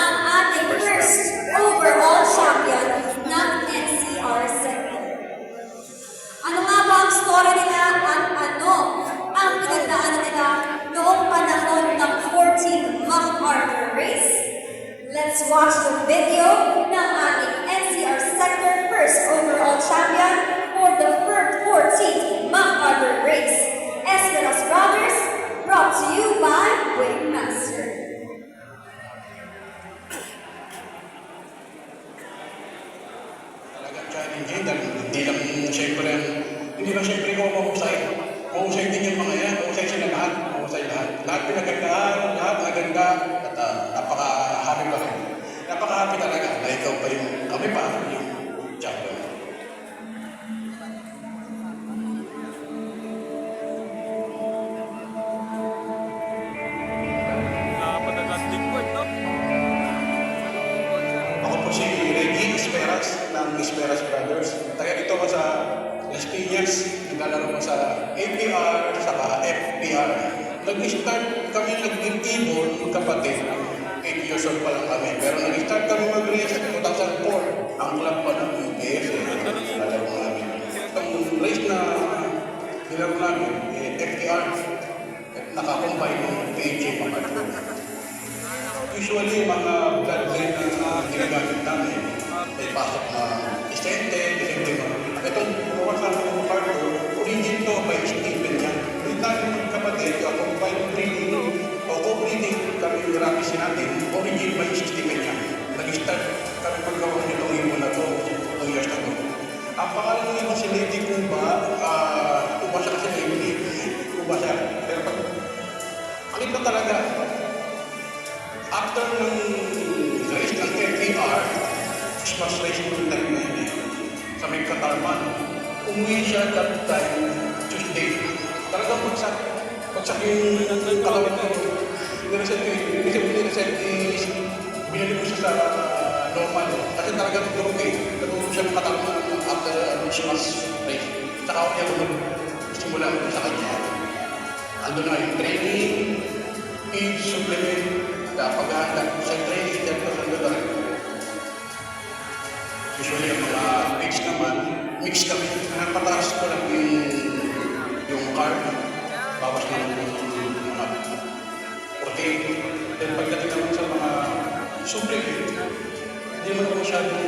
ng ating first overall champion ng NCR segment. Ano nga ba ang story nila at ano ang pinagdaanan nila noong panahon ng 14th MacArthur Race? Let's watch the video ng ating NCR sector first overall champion for the 14th MacArthur Race. Esperas Brothers, brought to you by Wingmaster. Talagang challenging dahil hindi lang siyempre ko mahusay. Mahusay din yung mga yan, mahusay sila lahat, mahusay lahat. Lahat pinagandaan, lahat naganda, at napaka-happy pa rin. Napaka-happy talaga na ikaw pa yung kami pa, yung champion. Ako po si Reggie Esperas ng Esperas Brothers. Taga dito ko sa Las Piñas, naglalaro ko sa APR, saka FPR. Nag-start kami nag-ibon, magkapatid. 8 years old pa lang kami. Pero nag-start kami mag-race 2004. Ang club pa ng UPS, nalaro namin. Ang race na nilaro namin, FPR, nakakumbay ng PHA Macadon. Usually, mga blood line na ginagamit namin, may pasok na Vicente, itong bukas sa mga parto, origin to by Stephen yan. May tayo ng kapatid, ako by breeding, o co-breeding kami marami natin, origin by Stephen yan. Nag-start kami paggawa nitong ibon na to, 2 years ago. Ang pangalan ng ibon si Lady Cuba, Cuba siya kasi Lady, Cuba siya. Pero pag, ang ito talaga, after ng race ng FPR, Christmas race ng time na yun sa may Katarman, umuwi siya that time, Tuesday. Talagang pagsak yung kalawin ko. Binili ko siya sa normal. Kasi talagang tulog natulog siya ng Katarman after Christmas race. Saka ako niya simula sa kanya. Ando na yung training, feed, supplement, pag-ahanda sa training, usually ang mga mix naman, mix kami. Napataas ko lang yung carb, bawas ng mga protein. Then pagdating naman sa mga supplement, hindi mo naman masyadong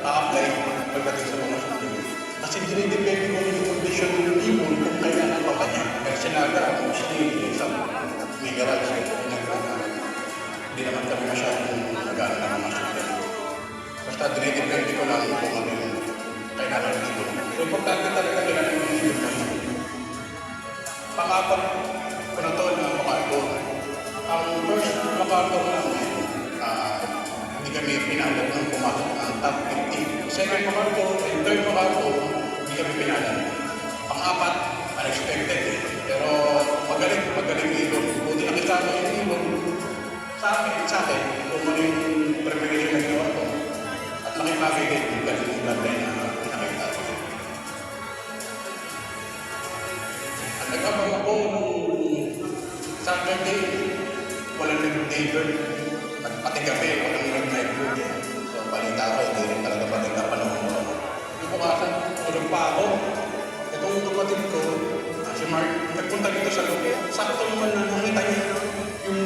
a-apply pagdating sa mga supplement. Kasi dinidepende mo yung condition ng ibon kung kailangan pa ba niya. Kaya sinaga, mostly sa may garage, hindi naman kami masyadong nagana ng mga supplement. Basta dinidepende ko lang kung ano yung kailangan ng ibon. So, importante talaga kailangan ng ibon naman. Pang-apat ko na to na MacArthur. Ang first MacArthur namin, hindi kami pinalag ng pumasok ng top 15. Second MacArthur and third MacArthur, hindi kami pinalag. Pang-apat, unexpected eh. Pero magaling ibon. Buti nakisama yung ibon sa akin, kung ano yung preparation na ginawa ko. At makipagigit yung galing blood line na pinakita ko. At nag-abang ako nung Saturday, walang nag-deliver. At pati gabi, walang nag-night food. So, balita ko, hindi rin talaga pati kapanahon ko. Yung bukasan, tulog pa ako. Itong kapatid ko, si Mark, nagpunta dito sa loob. Sakto naman na nakita niya yung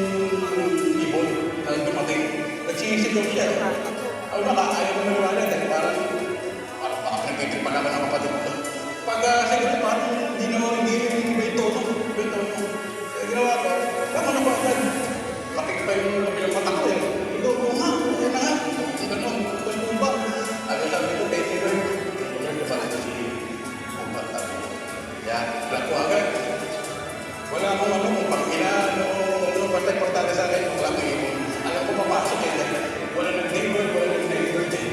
ibon na dumating. Nagsisigaw siya. Ay, ayaw mo nagwala dahil parang baka pinagpitin pa naman ang kapatid ko. Pag siguro parang hindi may tono. Kaya ginawa ko, tama na ba agad? Kapit pa yung kabilang mata ko eh. Ito, oo nga, ayan na nga. Ganun ba? Sabi ko, baby girl. Ganun ba na si Kumbat? Yan, black ko agad. Wala akong kung pang-ilan o basta importante sa akin kung lang ibon. Alam ko papasok eh. Wala nag-neighbor, wala nag-neighbor eh.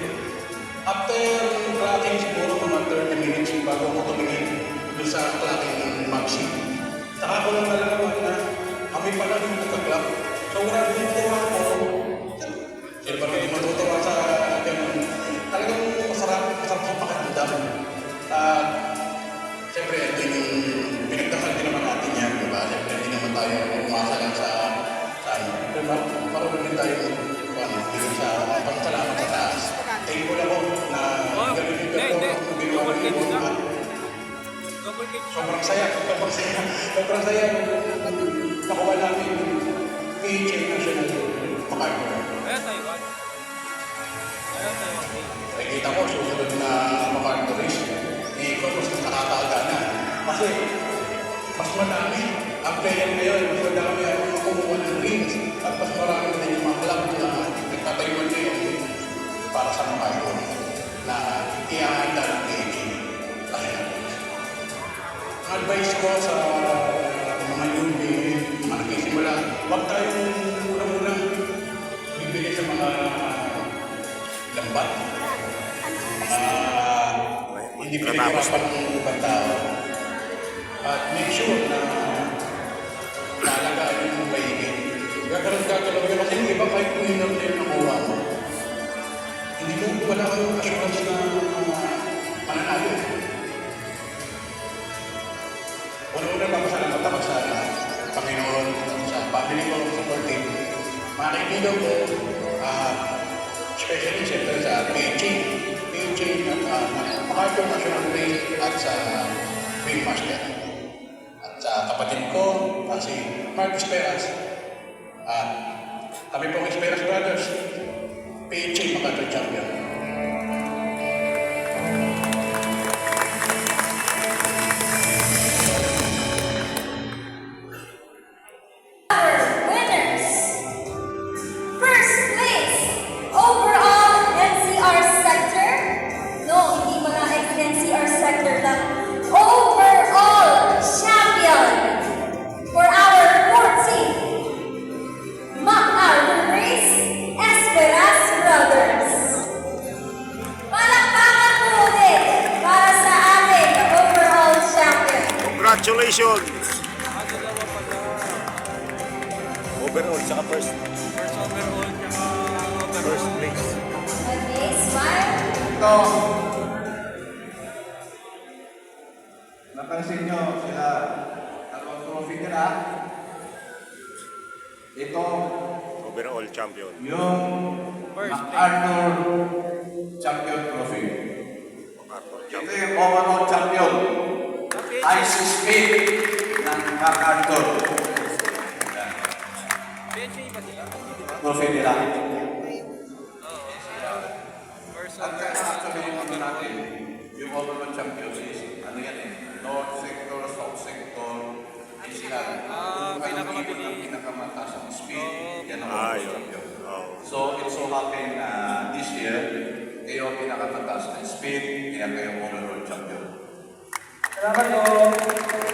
After clocking siguro mga 30 minutes bago ako tumingin doon sa clocking ng Maxi. Saka ko lang nalaman na kami pala yung nagka-clock. So wala din tuwa ko. Sino ba kayo matutuwa sa ganun? Talagang masarap sa pakiramdam. At siyempre, ito yung pinagdasal din naman natin yan, diba? Siyempre, hindi naman tayo umasa lang sa ano. Diba? Marunong din tayo Sobrang saya, sobrang saya, sobrang saya nung nakuha namin yung PHA National MacArthur. Nakikita ko, susunod na MacArthur race, ko mas nakakaaga na. Kasi, mas madami. Ang player ngayon, mas madami ang kumuha ng rings. At mas marami din yung mga club na nagtatayuan ngayon para sa MacArthur na iahanda ng PHA. Advice ko sa mga newbie, mga nagsisimula, huwag tayong unang-unang bibili sa mga lambat. Hindi pinagkarapan ng ibang tao. At make sure na talagaan yung maigit. Gagalaw yun kasi yung iba kahit kung yun na yung nakuha mo. Hindi mo wala kayong assurance na mananalo. Una-una papasalamat ako sa Panginoon, sa family ko, sa support team. Mga kaibigan ko, especially siyempre sa PHA at MacArthur National Race at sa Wingmaster. At sa kapatid ko, si Mark Esperas. At kami pong Esperas Brothers, PHA MacArthur Champion. Congratulations! Overall, saka first overall, tsaka first place. Okay, smile. Ito, napansin nyo sila, dalawang trophy nila. Ito, Overall champion. yung MacArthur Champion Trophy. MacArthur Ito champion. yung overall champion. Ice speed ng MacArthur. Yan. PHA ba sila? Trophy nila. First At actually yung ano natin, yung overall champion is, ano yan eh, North Sector, South Sector, easy lang. Kung anong ibon ng pinakamataas ang speed, yan ang overall Yun. champion. Oh. So it so happened na this year, kayo ang pinakamataas ng speed, kaya kayo overall champion. Salamat po.